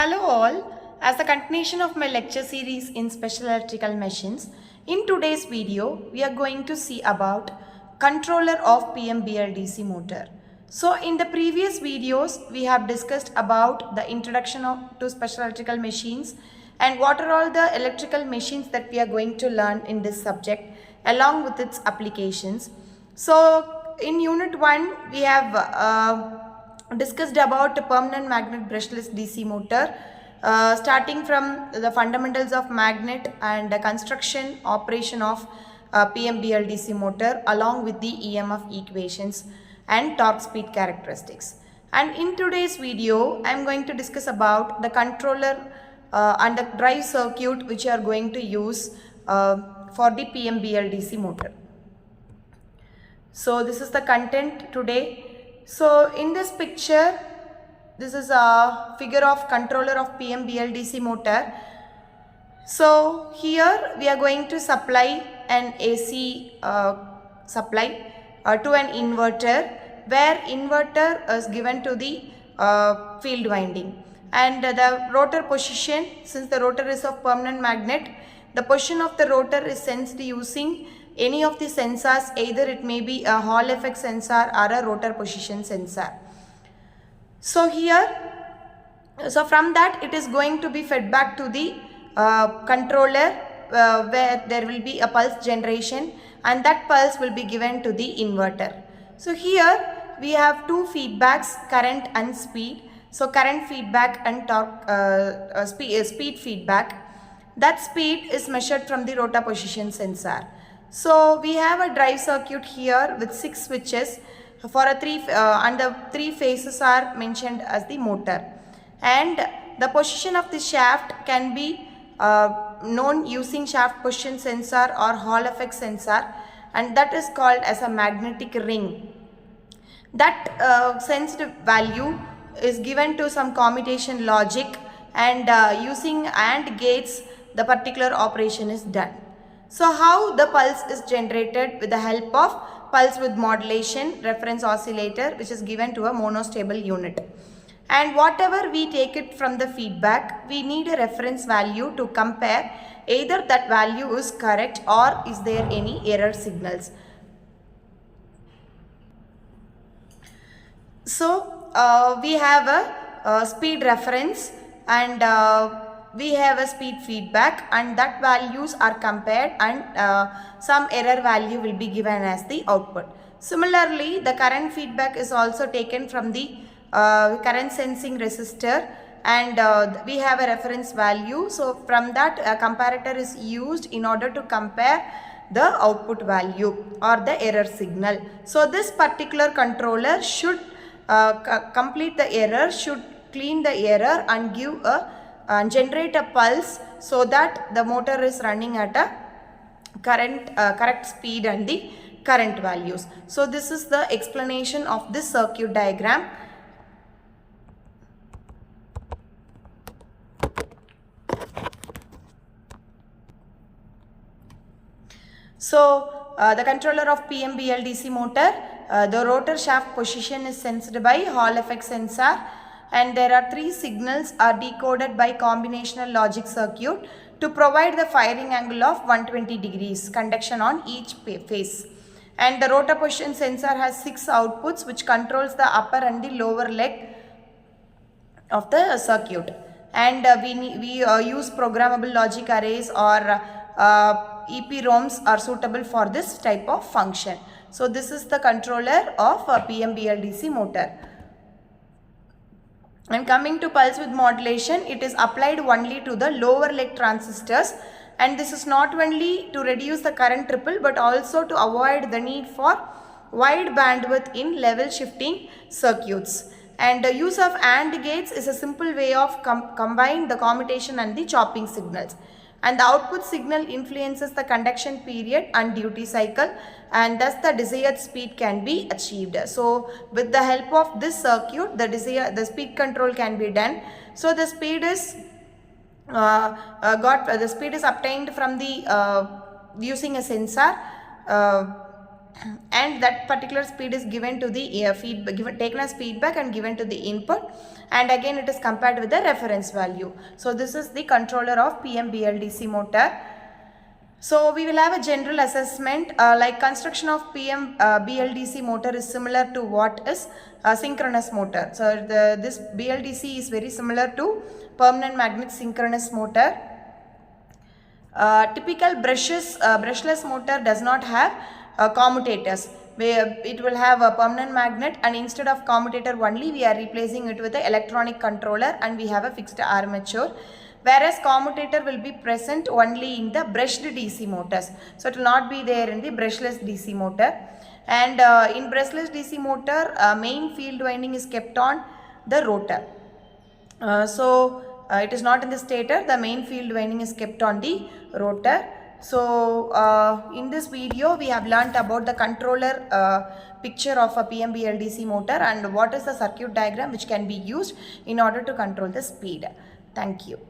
Hello all, as a continuation of my lecture series in special electrical machines, in today's video we are going to see about controller of PMBLDC motor. So in the previous videos we have discussed about the introduction to special electrical machines and what are all the electrical machines that we are going to learn in this subject along with its applications. So in unit 1 we have discussed about permanent magnet brushless DC motor, starting from the fundamentals of magnet and the construction operation of PMBLDC motor along with the EMF equations and torque speed characteristics. And in today's video I am going to discuss about the controller and the drive circuit which you are going to use for the PMBLDC motor. So this is the content today. So in this picture, this is a figure of controller of PMBLDC motor. So here we are going to supply an AC supply to an inverter, where inverter is given to the field winding, and the rotor position, since the rotor is of permanent magnet, the position of the rotor is sensed using any of the sensors, either it may be a Hall effect sensor or a rotor position sensor. So from that it is going to be fed back to the controller, where there will be a pulse generation and that pulse will be given to the inverter. So here we have two feedbacks, current and speed. So current feedback and torque speed feedback. That speed is measured from the rotor position sensor. So we have a drive circuit here with 6 switches for a and the 3 phases are mentioned as the motor, and the position of the shaft can be known using shaft position sensor or Hall effect sensor, and that is called as a magnetic ring. That sensed value is given to some commutation logic, and using AND gates the particular operation is done. So how the pulse is generated? With the help of pulse width modulation reference oscillator, which is given to a monostable unit. And whatever we take it from the feedback, we need a reference value to compare either that value is correct or is there any error signals. So we have a speed reference, and we have a speed feedback, and that values are compared, and some error value will be given as the output. Similarly, the current feedback is also taken from the current sensing resistor, and we have a reference value. So from that, a comparator is used in order to compare the output value or the error signal. So this particular controller should complete the error, should clean the error and give a generate a pulse, so that the motor is running at a correct speed and the current values. So this is the explanation of this circuit diagram. So the controller of PMBLDC motor, the rotor shaft position is sensed by Hall effect sensor, and there are 3 signals are decoded by combinational logic circuit to provide the firing angle of 120 degrees conduction on each phase. And the rotor position sensor has 6 outputs which controls the upper and the lower leg of the circuit. And we use programmable logic arrays or EPROMs are suitable for this type of function. So this is the controller of PMBLDC motor. And coming to pulse width modulation, it is applied only to the lower leg transistors, and this is not only to reduce the current ripple but also to avoid the need for wide bandwidth in level shifting circuits. And the use of AND gates is a simple way of combine the commutation and the chopping signals. And the output signal influences the conduction period and duty cycle, and thus the desired speed can be achieved. So with the help of this circuit, the speed control can be done. So the speed is obtained from the using a sensor and that particular speed is given to the taken as feedback and given to the input, and again it is compared with the reference value. So this is the controller of PMBLDC motor. So we will have a general assessment like construction of BLDC motor is similar to what is a synchronous motor. So this BLDC is very similar to permanent magnet synchronous motor. Typical brushless motor does not have commutators. It will have a permanent magnet, and instead of commutator only we are replacing it with the electronic controller, and we have a fixed armature. Whereas commutator will be present only in the brushed DC motors. So it will not be there in the brushless DC motor. And in brushless DC motor, main field winding is kept on the rotor. It is not in the stator. The main field winding is kept on the rotor. So in this video we have learnt about the controller picture of a PMBLDC motor and what is the circuit diagram which can be used in order to control the speed. Thank you.